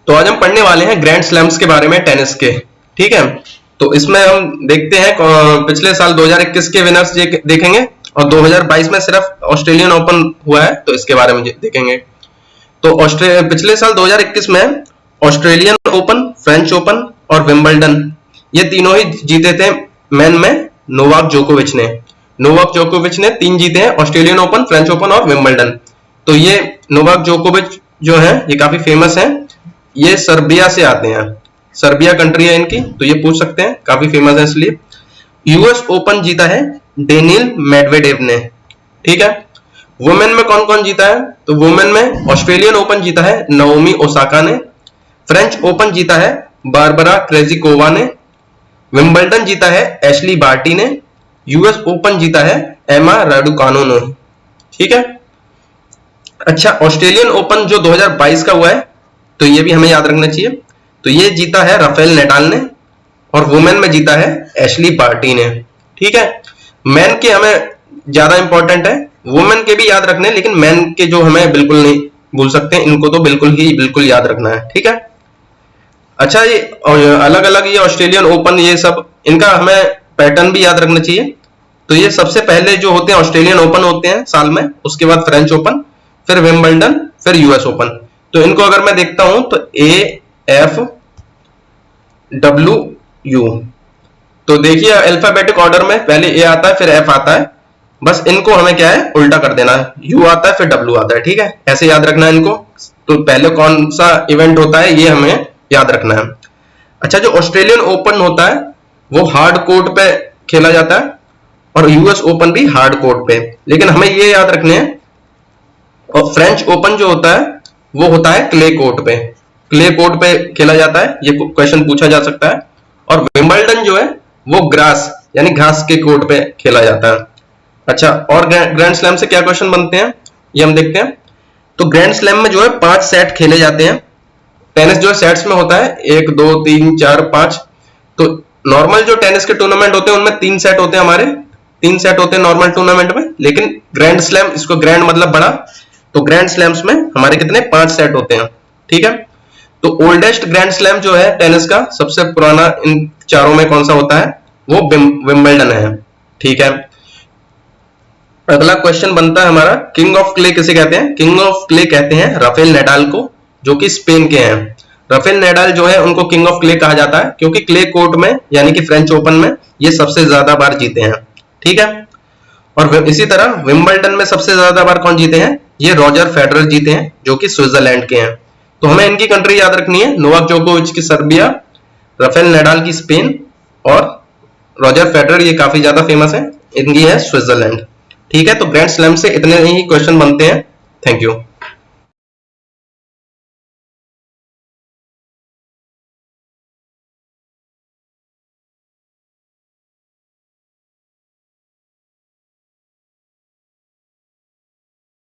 तो आज हम पढ़ने वाले हैं ग्रैंड स्लैम्स के बारे में टेनिस के। ठीक है, तो इसमें हम देखते हैं पिछले साल 2021 के विनर्स देखेंगे और 2022 में सिर्फ ऑस्ट्रेलियन ओपन हुआ है तो इसके बारे में देखेंगे। तो पिछले साल 2021 में ऑस्ट्रेलियन ओपन, फ्रेंच ओपन और विंबलडन ये तीनों ही जीते थे मेन में नोवाक जोकोविच ने। नोवाक जोकोविच ने 3 जीते हैं, ऑस्ट्रेलियन ओपन, फ्रेंच ओपन और विंबलडन। तो ये नोवाक जोकोविच जो है ये काफी फेमस है, ये सर्बिया से आते हैं, सर्बिया कंट्री है इनकी, तो ये पूछ सकते हैं, काफी फेमस है इसलिए। यूएस ओपन जीता है डेनियल मेडवेडेव ने। ठीक है, वुमेन में कौन कौन जीता है? तो वुमेन में ऑस्ट्रेलियन ओपन जीता है नाओमी ओसाका ने, फ्रेंच ओपन जीता है बारबरा क्रेजिकोवा ने, विंबलडन जीता है एशली बार्टी ने, यूएस ओपन जीता है एमा राडुकानो ने। ठीक है, अच्छा ऑस्ट्रेलियन ओपन जो 2022 का हुआ है तो ये भी हमें याद रखना चाहिए, तो ये जीता है राफेल नडाल ने और वुमेन में जीता है एशली बार्टी ने। ठीक है, मैन के हमें ज्यादा इंपॉर्टेंट है, वुमेन के भी याद रखने, लेकिन मैन के जो हमें बिल्कुल नहीं भूल सकते, इनको तो बिल्कुल याद रखना है। ठीक है, अच्छा ये अलग अलग ये ऑस्ट्रेलियन ओपन ये सब इनका हमें पैटर्न भी याद रखना चाहिए। तो ये सबसे पहले जो होते हैं ऑस्ट्रेलियन ओपन होते हैं साल में, उसके बाद फ्रेंच ओपन, फिर विंबलडन, फिर यूएस ओपन। तो इनको अगर मैं देखता हूं तो AF WU, तो देखिए अल्फाबेटिक ऑर्डर में पहले A आता है फिर F आता है, बस इनको हमें क्या है उल्टा कर देना है, U आता है फिर W आता है। ठीक है, ऐसे याद रखना है इनको। तो पहले कौन सा इवेंट होता है ये हमें याद रखना है। अच्छा, जो ऑस्ट्रेलियन ओपन होता है वो हार्ड कोर्ट पे खेला जाता है और यूएस ओपन भी हार्ड कोर्ट पे, लेकिन हमें ये याद रखने हैं। और फ्रेंच ओपन जो होता है वो होता है क्ले कोर्ट पे, क्ले कोर्ट पे खेला जाता है, ये क्वेश्चन पूछा जा सकता है। और विंबलडन जो है वो ग्रास यानी घास के कोर्ट पे खेला जाता है। अच्छा, और ग्रैंड स्लैम से क्या क्वेश्चन बनते हैं ये हम देखते हैं। तो ग्रैंड स्लैम में जो है 5 सेट खेले जाते हैं। टेनिस जो है सेट्स में होता है 1 2 3 4 5। तो नॉर्मल जो टेनिस के टूर्नामेंट होते हैं उनमें 3 सेट होते हैं, हमारे 3 सेट होते हैं नॉर्मल टूर्नामेंट में, लेकिन ग्रैंड स्लैम, इसको ग्रैंड मतलब बड़ा, तो ग्रैंड स्लैम्स में हमारे कितने 5 सेट होते हैं। ठीक है, तो ओल्डेस्ट ग्रैंड स्लैम जो है टेनिस का सबसे पुराना इन चारों में कौन सा होता है? वो विंबलडन है। ठीक है, अगला क्वेश्चन बनता है हमारा, किंग ऑफ क्ले किसे कहते हैं? किंग ऑफ क्ले कहते हैं राफेल नडाल को, जो कि स्पेन के हैं। राफेल नडाल जो है उनको किंग ऑफ क्ले कहा जाता है क्योंकि क्ले कोर्ट में यानी कि फ्रेंच ओपन में ये सबसे ज्यादा बार जीते हैं। ठीक है, और इसी तरह विंबलडन में सबसे ज्यादा बार कौन जीते हैं? ये रॉजर फेडरर जीते हैं जो कि स्विट्जरलैंड के हैं। तो हमें इनकी कंट्री याद रखनी है, नोवाक जोकोविच की सर्बिया, राफेल नडाल की स्पेन और रॉजर फेडरर ये काफी ज्यादा फेमस है, इनकी है स्विट्जरलैंड। ठीक है, तो ग्रैंड स्लैम से इतने ही क्वेश्चन बनते हैं। Thank you.